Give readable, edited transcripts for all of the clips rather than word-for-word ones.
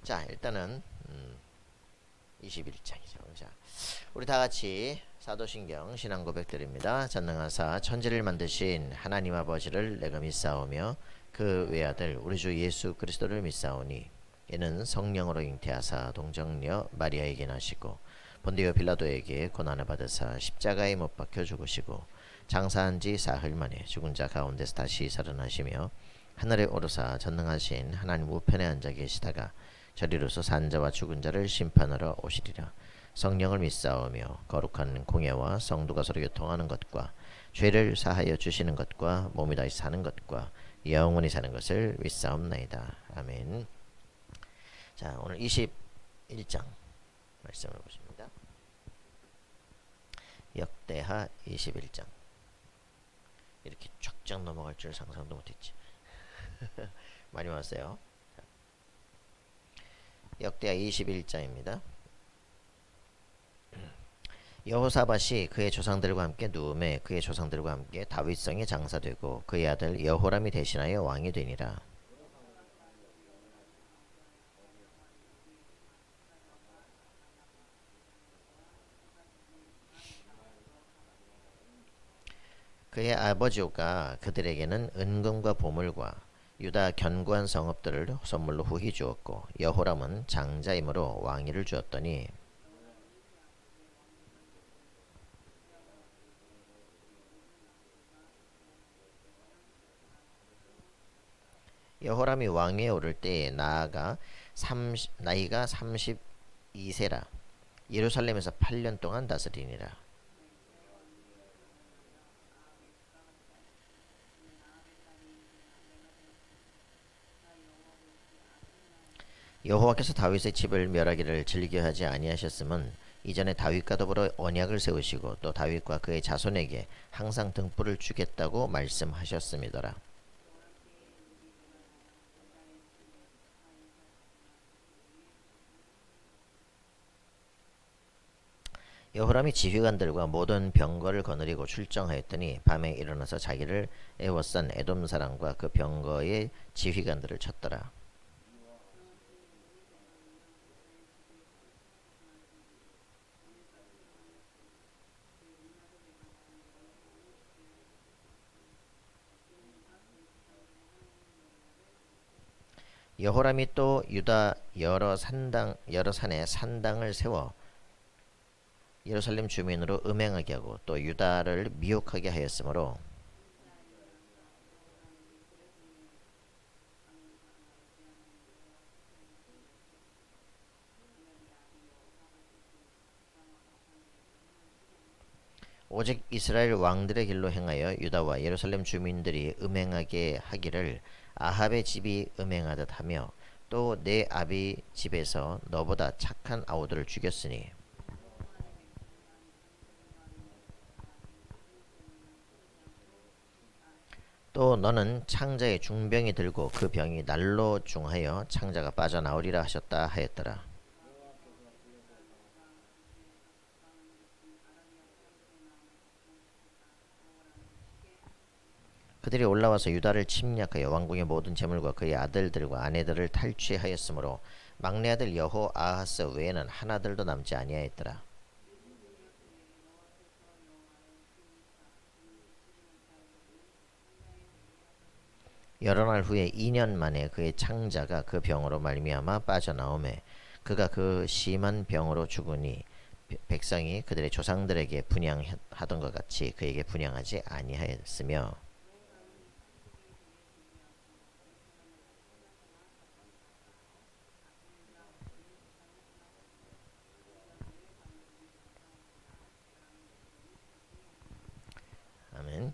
자, 일단은 21장이죠. 자, 우리 다 같이 사도신경 신앙 고백드립니다. 전능하사 천지를 만드신 하나님 아버지를 내가 믿사오며 그 외아들 우리 주 예수 그리스도를 믿사오니 이는 성령으로 잉태하사 동정녀 마리아에게 나시고 본디오 빌라도에게 고난을 받으사 십자가에 못 박혀 죽으시고 장사한 지 사흘 만에 죽은 자 가운데서 다시 살아나시며 하늘에 오르사 전능하신 하나님 우편에 앉아 계시다가 저리로서 산자와 죽은 자를 심판하러 오시리라. 성령을 믿사오며 거룩한 공예와 성도가 서로 교통하는 것과 죄를 사하여 주시는 것과 몸이 다시 사는 것과 영원히 사는 것을 믿사옵나이다. 아멘. 자, 오늘 21장 말씀을 보십니다. 역대하 21장. 이렇게 쫙쫙 넘어갈 줄 상상도 못했지. 많이 왔어요. 역대하 21장입니다. 여호사밧이 그의 조상들과 함께 누움에 그의 조상들과 함께 다윗성에 장사되고 그의 아들 여호람이 대신하여 왕이 되니라. 그의 아버지가 그들에게는 은금과 보물과 유다 견고한 성읍들을 선물로 후히 주었고 여호람은 장자이므로 왕위를 주었더니 여호람이 왕위에 오를 때에 나이가 32세라. 예루살렘에서 8년 동안 다스리니라. 여호와께서 다윗의 집을 멸하기를 즐겨하지 아니하셨음은 이전에 다윗과 더불어 언약을 세우시고 또 다윗과 그의 자손에게 항상 등불을 주겠다고 말씀하셨음이더라. 여호람이 지휘관들과 모든 병거를 거느리고 출정하였더니 밤에 일어나서 자기를 애워싼 에돔 사람과 그 병거의 지휘관들을 쳤더라. 여호람이 또 유다 여러 산에 산당을 세워 예루살렘 주민으로 음행하게 하고 또 유다를 미혹하게 하였으므로 오직 이스라엘 왕들의 길로 행하여 유다와 예루살렘 주민들이 음행하게 하기를 아합의 집이 음행하듯 하며 또 내 아비 집에서 너보다 착한 아우들을 죽였으니 또 너는 창자의 중병이 들고 그 병이 날로 중하여 창자가 빠져나오리라 하셨다 하였더라. 그들이 올라와서 유다를 침략하여 왕궁의 모든 재물과 그의 아들들과 아내들을 탈취하였으므로 막내 아들 여호아하스 외에는 하나들도 남지 아니하였더라. 여러 날 후에 2년 만에 그의 창자가 그 병으로 말미암아 빠져나오매 그가 그 심한 병으로 죽으니 백성이 그들의 조상들에게 분향하던 것 같이 그에게 분향하지 아니하였으며 아멘.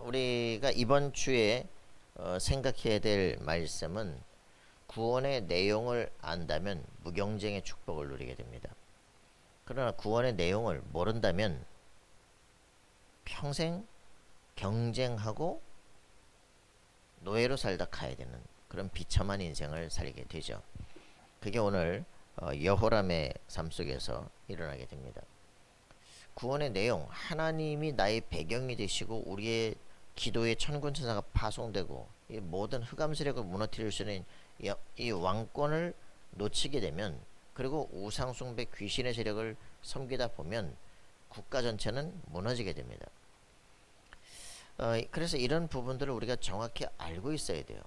우리가 이번 주에 생각해야 될 말씀은 구원의 내용을 안다면 무경쟁의 축복을 누리게 됩니다. 그러나 구원의 내용을 모른다면 평생 경쟁하고 노예로 살다 가야 되는 그런 비참한 인생을 살게 되죠. 그게 오늘 여호람의 삶 속에서 일어나게 됩니다. 구원의 내용, 하나님이 나의 배경이 되시고 우리의 기도에 천군천사가 파송되고 이 모든 흑암 세력을 무너뜨릴 수 있는 이 왕권을 놓치게 되면, 그리고 우상 숭배 귀신의 세력을 섬기다 보면 국가 전체는 무너지게 됩니다. 그래서 이런 부분들을 우리가 정확히 알고 있어야 돼요.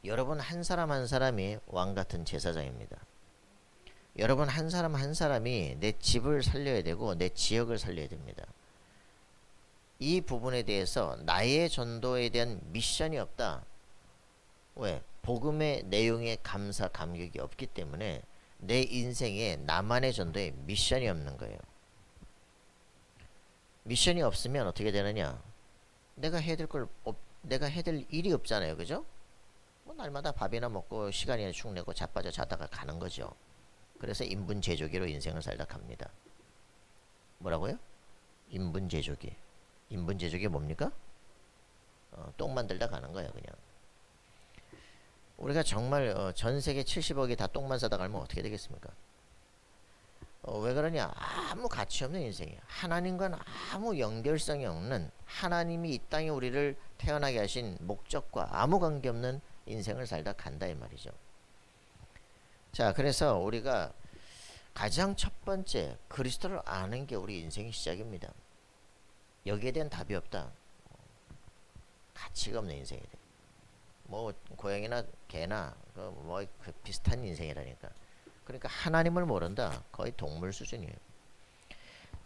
여러분 한 사람 한 사람이 왕 같은 제사장입니다. 여러분 한 사람 한 사람이 내 집을 살려야 되고 내 지역을 살려야 됩니다. 이 부분에 대해서 나의 전도에 대한 미션이 없다. 왜? 복음의 내용에 감사 감격이 없기 때문에 내 인생에 나만의 전도에 미션이 없는 거예요. 미션이 없으면 어떻게 되느냐? 내가 해야 될 일이 없잖아요. 그죠? 뭐 날마다 밥이나 먹고 시간이나 축 내고 자빠져 자다가 가는 거죠. 그래서 인분 제조기로 인생을 살다 갑니다. 뭐라고요? 인분 제조기. 인분 제조기 뭡니까? 똥 만들다 가는 거예요, 그냥. 우리가 정말 전 세계 70억이 다 똥만 싸다 가면 어떻게 되겠습니까? 왜 그러냐? 아무 가치 없는 인생이에요. 하나님과는 아무 연결성이 없는, 하나님이 이 땅에 우리를 태어나게 하신 목적과 아무 관계없는 인생을 살다 간다 이 말이죠. 자, 그래서 우리가 가장 첫 번째 그리스도를 아는 게 우리 인생의 시작입니다. 여기에 대한 답이 없다. 가치가 없는 인생이 돼. 뭐 고양이나 개나 그 비슷한 인생이라니까. 그러니까 하나님을 모른다. 거의 동물 수준이에요.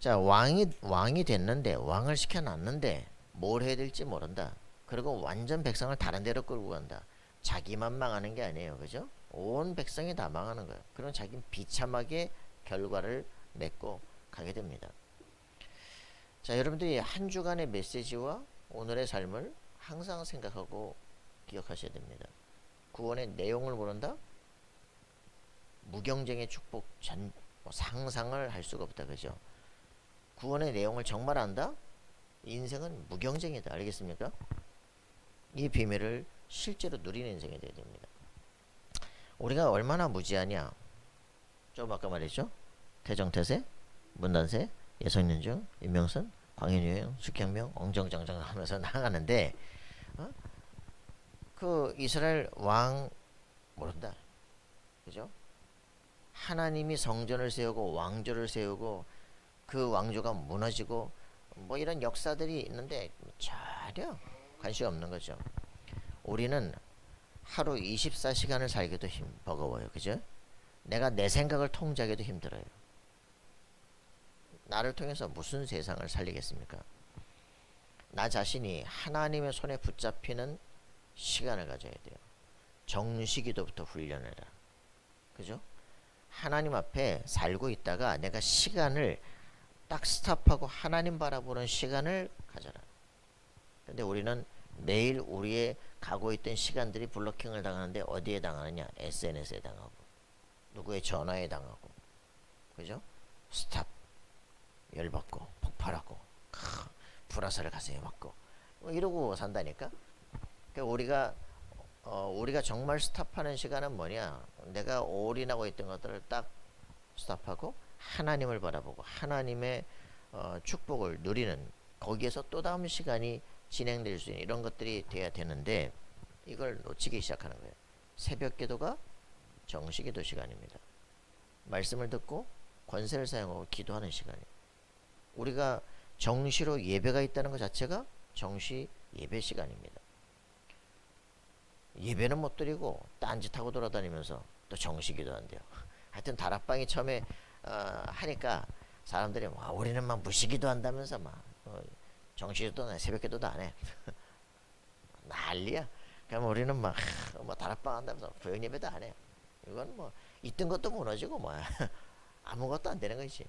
자, 왕이 됐는데, 왕을 시켜놨는데 뭘 해야 될지 모른다. 그리고 완전 백성을 다른 데로 끌고 간다. 자기만 망하는 게 아니에요. 그죠? 온 백성이 다 망하는 거예요. 그럼 자기는 비참하게 결과를 맺고 가게 됩니다. 자, 여러분들이 한 주간의 메시지와 오늘의 삶을 항상 생각하고 기억하셔야 됩니다. 구원의 내용을 모른다? 무경쟁의 축복 상상을 할 수가 없다. 그죠? 구원의 내용을 정말 안다? 인생은 무경쟁이다. 알겠습니까? 이 비밀을 실제로 누리는 인생이 되어야 됩니다. 우리가 얼마나 무지하냐? 좀 아까 말했죠? 태정태세, 문단세, 예성년중, 임명선, 광해유행, 숙향명, 엉정정정 하면서 나가는데 그 이스라엘 왕 모른다. 그죠? 하나님이 성전을 세우고 왕조를 세우고 그 왕조가 무너지고 뭐 이런 역사들이 있는데 전혀 관심 없는 거죠. 우리는 하루 24시간을 살기도 버거워요. 그죠? 내가 내 생각을 통제하기도 힘들어요. 나를 통해서 무슨 세상을 살리겠습니까? 나 자신이 하나님의 손에 붙잡히는 시간을 가져야 돼요. 정시기도부터 훈련해라. 그죠? 하나님 앞에 살고 있다가 내가 시간을 딱 스탑하고 하나님 바라보는 시간을 가져라. 근데 우리는 매일 우리의 가고 있던 시간들이 블로킹을 당하는데 어디에 당하느냐? SNS에 당하고 누구의 전화에 당하고 그죠? 스탑 열받고 폭발하고 불화살을 가슴에 맞고 뭐 이러고 산다니까. 그러니까 우리가 정말 스탑하는 시간은 뭐냐? 내가 올인하고 있던 것들을 딱 스탑하고 하나님을 바라보고 하나님의 축복을 누리는, 거기에서 또 다음 시간이 진행될 수 있는 이런 것들이 돼야 되는데 이걸 놓치기 시작하는 거예요. 새벽 기도가 정시기도 시간입니다. 말씀을 듣고 권세를 사용하고 기도하는 시간이에요. 우리가 정시로 예배가 있다는 것 자체가 정시 예배 시간입니다. 예배는 못 드리고 딴짓하고 돌아다니면서 또 정시기도 한대요. 하여튼 다락방이 처음에 하니까 사람들이 와, 우리는 막 무시기도 한다면서 막 정시기도 안 해, 새벽기도도 안 해. 난리야. 그럼 우리는 막 다락방 한다면서 부연 예배도 안 해. 이건 뭐 있던 것도 무너지고 뭐 아무것도 안 되는 것이지.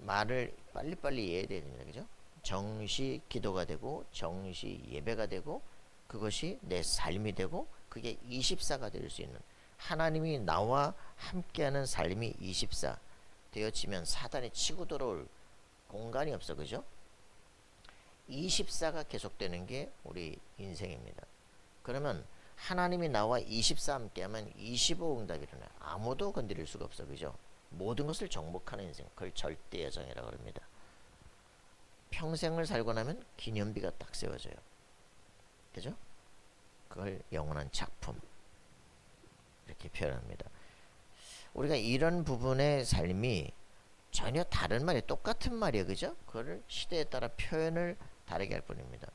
말을 빨리빨리 이해해야 됩니다. 그죠? 정시 기도가 되고 정시 예배가 되고 그것이 내 삶이 되고 그게 24가 될 수 있는, 하나님이 나와 함께하는 삶이 24 되어지면 사단이 치고 들어올 공간이 없어. 그죠? 24가 계속되는 게 우리 인생입니다. 그러면 하나님이 나와 24 함께하면 25 응답이 일어나요. 아무도 건드릴 수가 없어. 그죠? 모든 것을 정복하는 인생, 그걸 절대여정이라고 합니다. 평생을 살고 나면 기념비가 딱 세워져요. 그죠? 그걸 영원한 작품 이렇게 표현합니다. 우리가 이런 부분의 삶이 전혀 다른 말이 똑같은 말이에요. 그죠? 그거를 시대에 따라 표현을 다르게 할 뿐입니다.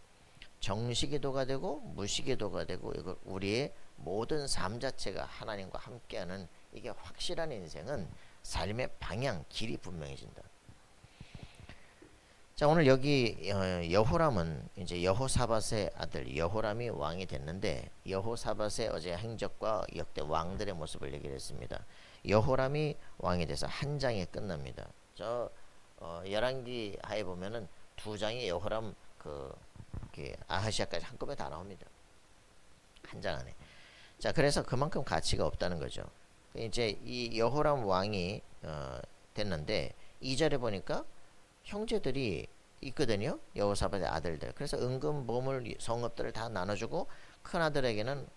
정시기도가 되고 무시기도가 되고 이거 우리의 모든 삶 자체가 하나님과 함께하는 이게 확실한 인생은 삶의 방향, 길이 분명해진다. 자, 오늘 여기 여호람은 이제 여호사밧의 아들 여호람이 왕이 됐는데 여호사밧의 어제 행적과 역대 왕들의 모습을 얘기를 했습니다. 여호람이 왕이 돼서 한 장에 끝납니다. 저 열왕기 하에 보면은 두 장이 여호람 아하시아까지 한꺼번에 다 나옵니다. 한 장 안에. 자, 그래서 그만큼 가치가 없다는 거죠. 이제 이 여호람 왕이 됐는데 2절에 보니까 형제들이 있거든요. 여호사밧의 아들들. 그래서 은금 보물 성읍들을 다 나눠주고 큰 아들에게는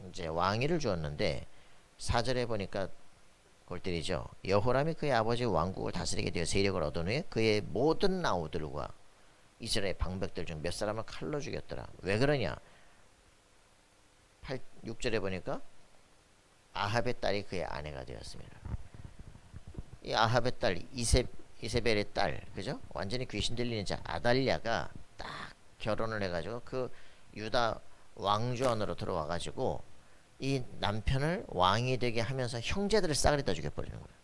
이제 왕위를 주었는데 4절에 보니까 골 때리죠. 여호람이 그의 아버지 왕국을 다스리게 되어 세력을 얻은 후에 그의 모든 아우들과 이스라엘 방백들 중 몇 사람을 칼로 죽였더라. 왜 그러냐? 6절에 보니까 아합의 딸이 그의 아내가 되었습니다. 이 아합의 딸 이세벨의 딸, 그죠? 완전히 귀신 들리는 자 아달랴가 딱 결혼을 해가지고 그 유다 왕조 안으로 들어와가지고 이 남편을 왕이 되게 하면서 형제들을 싸그리다 죽여버리는 거예요.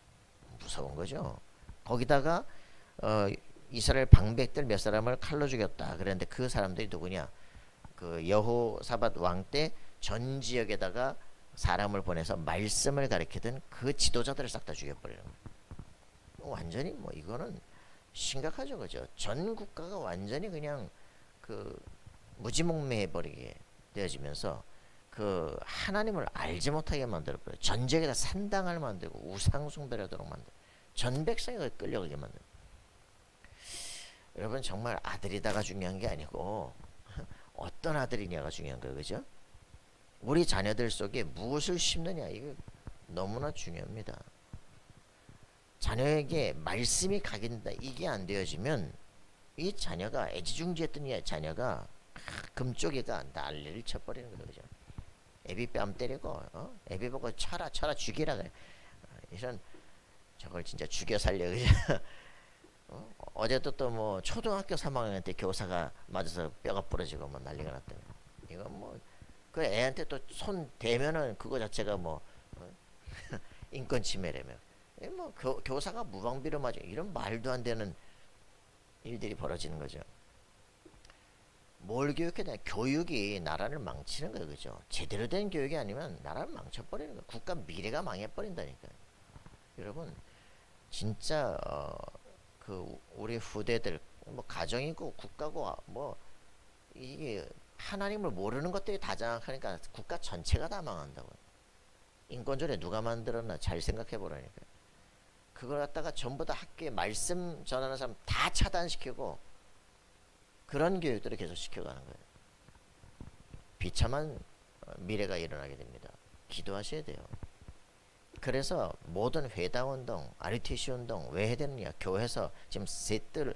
무서운 거죠. 거기다가 이스라엘 방백들 몇 사람을 칼로 죽였다. 그랬는데 그 사람들이 누구냐? 그 여호사밧 왕 때 전 지역에다가 사람을 보내서 말씀을 가르치던 그 지도자들을 싹 다 죽여버리는 거예요. 완전히 뭐 이거는 심각하죠, 그죠? 전 국가가 완전히 그냥 그 무지몽매해버리게 되어지면서 그 하나님을 알지 못하게 만들어버려요. 전쟁에다 산당을 만들고 우상숭배를 하도록 만들고 전 백성이 끌려가게 만들어요. 여러분 정말 아들이다가 중요한 게 아니고 어떤 아들이냐가 중요한 거예요, 그죠? 우리 자녀들 속에 무엇을 심느냐 이게 너무나 중요합니다. 자녀에게 말씀이 각인다 이게 안 되어지면 이 자녀가 애지중지했던 이 자녀가 금쪽이가 난리를 쳐버리는 거죠, 그죠? 애비 뺨 때리고 애비 보고 쳐라 죽이라 그래. 이런 저걸 진짜 죽여 살려, 그죠? 어제도 또 뭐 초등학교 3학년 때 교사가 맞아서 뼈가 부러지고 뭐 난리가 났다며. 이거 뭐 그 애한테 또 손 대면은 그거 자체가 뭐 인권 침해라며. 뭐 교사가 무방비로 맞아 이런 말도 안 되는 일들이 벌어지는 거죠. 뭘 교육해야 되냐? 교육이 나라를 망치는 거예요, 그죠? 제대로 된 교육이 아니면 나라를 망쳐버리는 거예요. 국가 미래가 망해버린다니까요. 여러분 진짜 그 우리 후대들 뭐 가정이고 국가고 뭐 이게 하나님을 모르는 것들이 다 장악하니까 국가 전체가 다 망한다고요. 인권조례 누가 만들었나 잘 생각해 보라니까. 그걸 갖다가 전부 다 학교에 말씀 전하는 사람 다 차단시키고 그런 교육들을 계속 시켜가는 거예요. 비참한 미래가 일어나게 됩니다. 기도하셔야 돼요. 그래서 모든 회당운동, RUTC 운동 왜 해야 되느냐? 교회에서 지금 셋들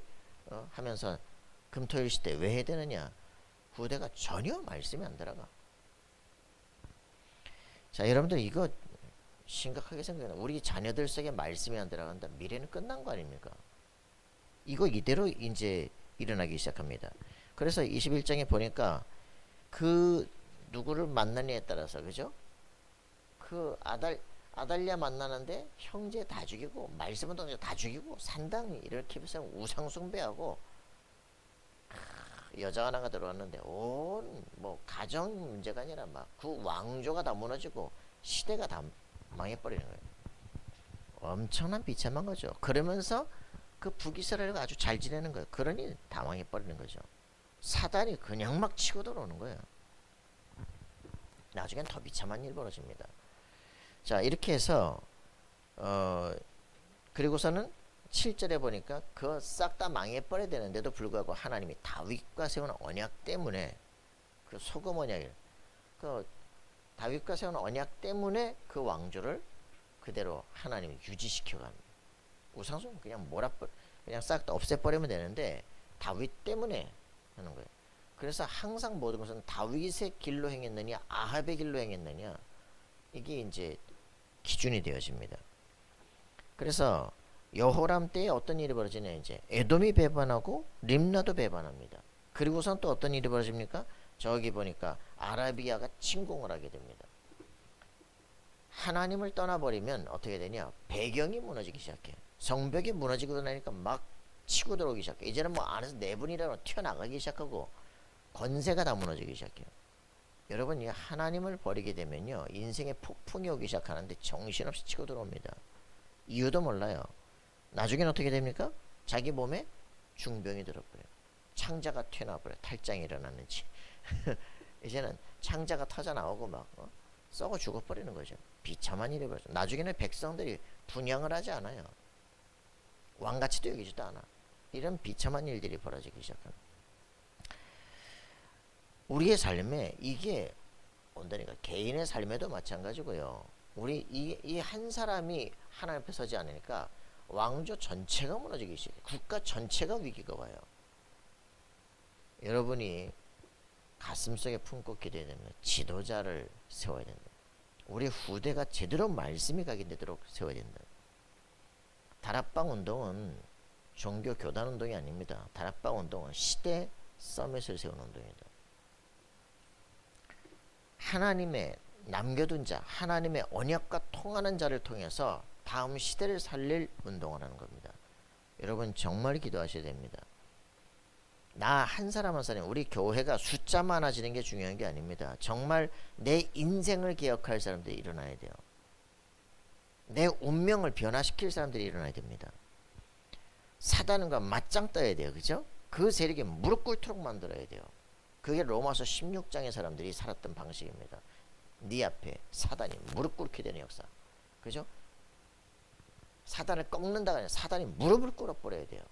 하면서 금토일 시대 왜 해야 되느냐? 후대가 전혀 말씀이 안 들어가. 자, 여러분들 이거 심각하게 생각해요. 우리 자녀들 속에 말씀이 안 들어간다. 미래는 끝난 거 아닙니까? 이거 이대로 이제 일어나기 시작합니다. 그래서 21장에 보니까 그 누구를 만나느냐에 따라서, 그죠? 그 아달랴 만나는데 형제 다 죽이고 말씀은 다 죽이고 산당 이렇게 해서 우상숭배하고 여자 하나가 들어왔는데 온 뭐 가정 문제가 아니라 막 그 왕조가 다 무너지고 시대가 다 망해버리는 거예요. 엄청난 비참한 거죠. 그러면서 그 북이스라엘과 아주 잘 지내는 거예요. 그러니 다 망해버리는 거죠. 사단이 그냥 막 치고 들어오는 거예요. 나중엔 더 비참한 일 벌어집니다. 자, 이렇게 해서 그리고서는 7절에 보니까 그거 싹 다 망해버려야 되는데도 불구하고 하나님이 다윗과 세운 언약 때문에 그 소금 언약을 그 다윗과 세운 언약 때문에 그 왕조를 그대로 하나님이 유지시켜갑니다. 우상숭 그냥 싹 다 없애버리면 되는데 다윗 때문에 하는 거예요. 그래서 항상 모든 것은 다윗의 길로 행했느냐 아합의 길로 행했느냐 이게 이제 기준이 되어집니다. 그래서 여호람 때에 어떤 일이 벌어지냐 이제 에돔이 배반하고 림나도 배반합니다. 그리고선 또 어떤 일이 벌어집니까? 저기 보니까 아라비아가 침공을 하게 됩니다. 하나님을 떠나버리면 어떻게 되냐? 배경이 무너지기 시작해요. 성벽이 무너지고 나니까 막 치고 들어오기 시작해요. 이제는 뭐 안에서 내분이라도 튀어나가기 시작하고 권세가 다 무너지기 시작해요. 여러분, 이 하나님을 버리게 되면요 인생에 폭풍이 오기 시작하는데 정신없이 치고 들어옵니다. 이유도 몰라요. 나중에는 어떻게 됩니까? 자기 몸에 중병이 들어버려요. 창자가 튀어나와버려요. 탈장이 일어났는지. 이제는 창자가 터져 나오고 막 썩어 죽어버리는 거죠. 비참한 일이 벌어져. 나중에는 백성들이 분양을 하지 않아요. 왕가치도 여기지도 않아. 이런 비참한 일들이 벌어지기 시작합니다. 우리의 삶에 이게 온다니까. 개인의 삶에도 마찬가지고요. 우리 이 한 사람이 하나님 앞에 서지 않으니까 왕조 전체가 무너지기 시작해요. 국가 전체가 위기가 와요. 여러분이 가슴속에 품고 기도해야 됩니다. 지도자를 세워야 된다. 우리 후대가 제대로 말씀이 가게 되도록 세워야 된다. 다락방 운동은 종교 교단 운동이 아닙니다. 다락방 운동은 시대 서밋을 세우는 운동입니다. 하나님의 남겨둔 자, 하나님의 언약과 통하는 자를 통해서 다음 시대를 살릴 운동을 하는 겁니다. 여러분 정말 기도하셔야 됩니다. 나 한 사람 한 사람, 우리 교회가 숫자 많아지는 게 중요한 게 아닙니다. 정말 내 인생을 개혁할 사람들이 일어나야 돼요. 내 운명을 변화시킬 사람들이 일어나야 됩니다. 사단과 맞짱 떠야 돼요. 그죠? 그 세력에 무릎 꿇도록 만들어야 돼요. 그게 로마서 16장의 사람들이 살았던 방식입니다. 네 앞에 사단이 무릎 꿇게 되는 역사. 그죠? 사단을 꺾는다가 아니라 사단이 무릎을 꿇어버려야 돼요.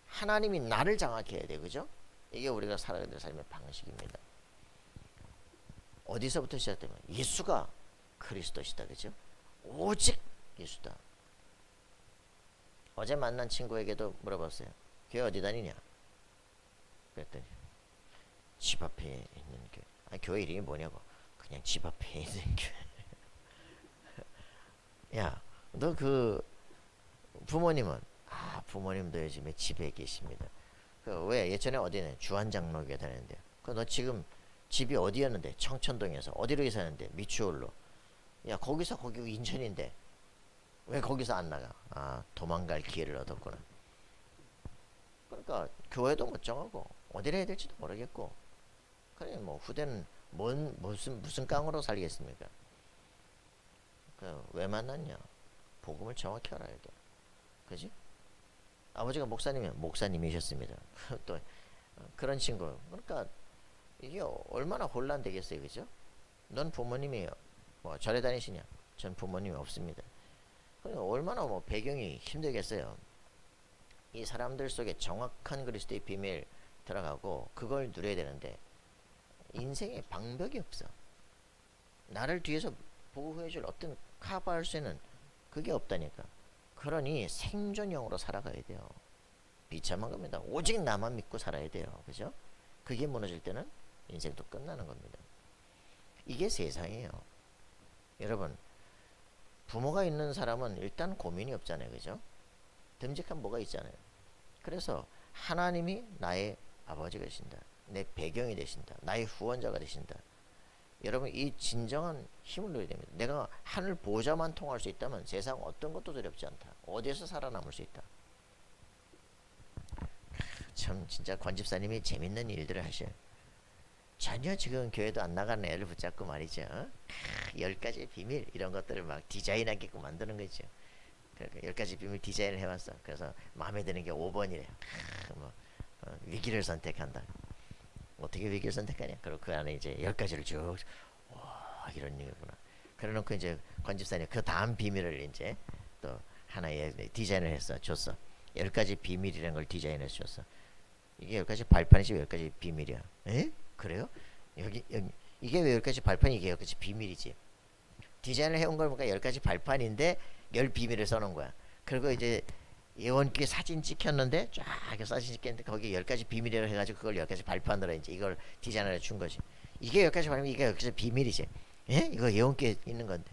하나님이 나를 장악해야 돼요. 그죠? 이게 우리가 살아야 될 삶의 방식입니다. 어디서부터 시작되면 예수가 그리스도시다. 그죠? 오직 예수다. 어제 만난 친구에게도 물어봤어요. 교회 어디 다니냐? 그랬더니 집 앞에 있는 교회. 아니, 교회 이름이 뭐냐고. 그냥 집 앞에 있는 교회. 야, 너 그 부모님은? 아, 부모님도 요즘에 집에 계십니다. 그 왜 예전에 어디는 주한장로교회 다녔는데. 그 너 지금 집이 어디였는데? 청천동에서 어디로 이사했는데? 미추홀로. 야, 거기서 거기 인천인데 왜 거기서 안 나가? 아, 도망갈 기회를 얻었구나. 그러니까 교회도 못 정하고 어디를 해야 될지도 모르겠고. 그래 뭐 후대는 무슨 깡으로 살겠습니까? 그 왜 만났냐? 복음을 정확히 알아야 돼. 그지? 아버지가 목사님이셨습니다. 또 그런 친구. 그러니까 이게 얼마나 혼란되겠어요, 그죠? 넌 부모님이 뭐 절에 다니시냐? 전 부모님이 없습니다. 그러니까 얼마나 뭐 배경이 힘들겠어요. 이 사람들 속에 정확한 그리스도의 비밀 들어가고 그걸 누려야 되는데 인생에 방벽이 없어. 나를 뒤에서 보호해줄 어떤 커버할 수 있는 그게 없다니까. 그러니 생존형으로 살아가야 돼요. 비참한 겁니다. 오직 나만 믿고 살아야 돼요. 그죠? 그게 무너질 때는 인생도 끝나는 겁니다. 이게 세상이에요. 여러분, 부모가 있는 사람은 일단 고민이 없잖아요. 그죠? 듬직한 뭐가 있잖아요. 그래서 하나님이 나의 아버지가 되신다. 내 배경이 되신다. 나의 후원자가 되신다. 여러분, 이 진정한 힘을 누려야 됩니다. 내가 하늘 보좌만 통할 수 있다면 세상 어떤 것도 두렵지 않다. 어디에서 살아남을 수 있다. 참 진짜 권집사님이 재밌는 일들을 하셔요. 전혀 지금 교회도 안 나가는 애를 붙잡고 말이죠. 10가지 비밀 이런 것들을 막 디자인하게끔 만드는 거죠. 그러니까 10가지 비밀 디자인을 해왔어. 그래서 마음에 드는 게 5번이래. 위기를 선택한다. 어떻게 위기를 선택하냐? 그리고 그 안에 이제 10가지를 쭉, 와, 이런 얘기구나. 그래 놓고 이제 권집사님 그 다음 비밀을 이제 또 하나의 디자인을 했어. 줬어. 10가지 비밀이라는 걸 디자인해서 줬어. 이게 10가지 발판이지 왜 10가지 비밀이야? 에? 그래요? 여기 이게 왜 10가지 발판이 이게 10가지 비밀이지? 디자인을 해온 걸 보니까 10가지 발판인데 10 비밀을 써놓은 거야. 그리고 이제 예원교회 사진 찍혔는데 쫙 이렇게 사진 찍혔는데 거기에 10가지 비밀이라고 해가지고 그걸 10가지 발표하느라 이제 이걸 디자인을 해준 거지. 이게 10가지 발표, 이게 10가지 비밀이지. 예? 이거 예원교회 있는 건데.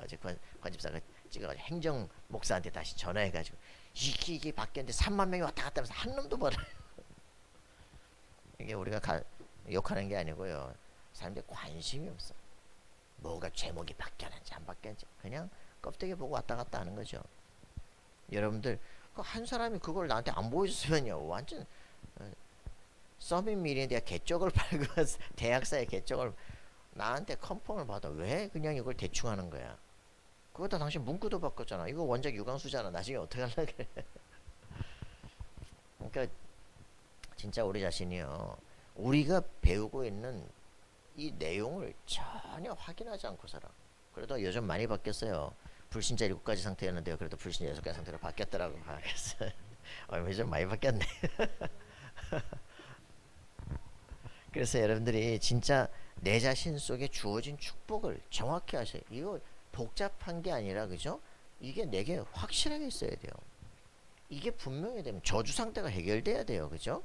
어제 관집사가 찍어가지고 행정 목사한테 다시 전화해가지고 이게 바뀌었는데 3만 명이 왔다 갔다 하면서 한 놈도 몰라요. 이게 우리가 욕하는 게 아니고요. 사람들이 관심이 없어. 뭐가 제목이 바뀌었는지 안 바뀌었는지 그냥 껍데기 보고 왔다 갔다 하는 거죠. 여러분들 한 사람이 그걸 나한테 안 보여줬으면요 완전 서밋 미리에 개쪽을 팔고 대학사의 개쪽을 나한테 컨펌을 받아. 왜 그냥 이걸 대충 하는 거야? 그거 다 당신 문구도 바꿨잖아. 이거 원작 유광수잖아. 나중에 어떻게 하려고 그래. 그러니까 진짜 우리 자신이요, 우리가 배우고 있는 이 내용을 전혀 확인하지 않고 살아. 그래도 요즘 많이 바뀌었어요. 불신자 7가지 상태였는데요, 그래도 불신자 6가지 상태로 바뀌었더라고. 요즘 많이 바뀌었네. 그래서 여러분들이 진짜 내 자신 속에 주어진 축복을 정확히 아셔요. 이거 복잡한 게 아니라, 그죠? 이게 내게 확실하게 있어야 돼요. 이게 분명히 되면 저주 상태가 해결돼야 돼요, 그죠?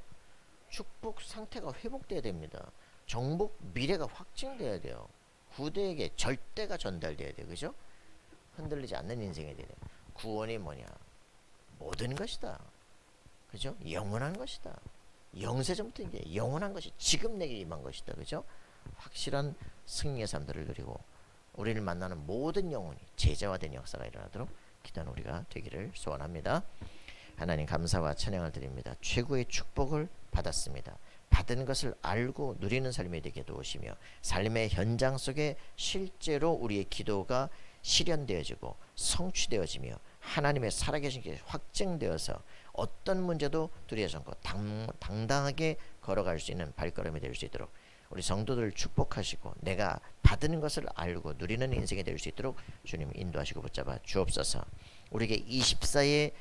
축복 상태가 회복돼야 됩니다. 정복 미래가 확증돼야 돼요. 후대에게 절대가 전달돼야 돼요, 그죠? 흔들리지 않는 인생이 돼야 돼요. 구원이 뭐냐? 모든 것이다, 그죠? 영원한 것이다. 영세전부터 이게 영원한 것이 지금 내게 임한 것이다, 그죠? 확실한 승리의 삶들을 누리고 우리를 만나는 모든 영혼이 제자화된 역사가 일어나도록 기도하는 우리가 되기를 소원합니다. 하나님 감사와 찬양을 드립니다. 최고의 축복을 받았습니다. 받은 것을 알고 누리는 삶이 되게 도우시며 삶의 현장 속에 실제로 우리의 기도가 실현되어지고 성취되어지며 하나님의 살아계신 게 확증되어서 어떤 문제도 두려워하지 않고 당당하게 걸어갈 수 있는 발걸음이 될 수 있도록 우리 성도들을 축복하시고 내가 받은 것을 알고 누리는 인생이 될 수 있도록 주님 인도하시고 붙잡아 주옵소서. 우리에게 24의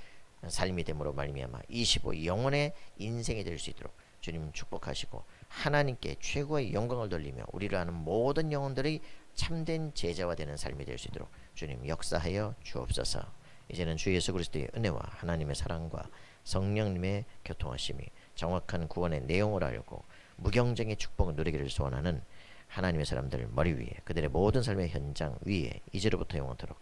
삶이 됨으로 말미암아 25 영혼의 인생이 될 수 있도록 주님 축복하시고 하나님께 최고의 영광을 돌리며 우리를 아는 모든 영혼들이 참된 제자와 되는 삶이 될 수 있도록 주님 역사하여 주옵소서. 이제는 주 예수 그리스도의 은혜와 하나님의 사랑과 성령님의 교통하심이 정확한 구원의 내용을 알고 무경쟁의 축복을 누리기를 소원하는 하나님의 사람들 머리 위에 그들의 모든 삶의 현장 위에 이제로부터 영원토록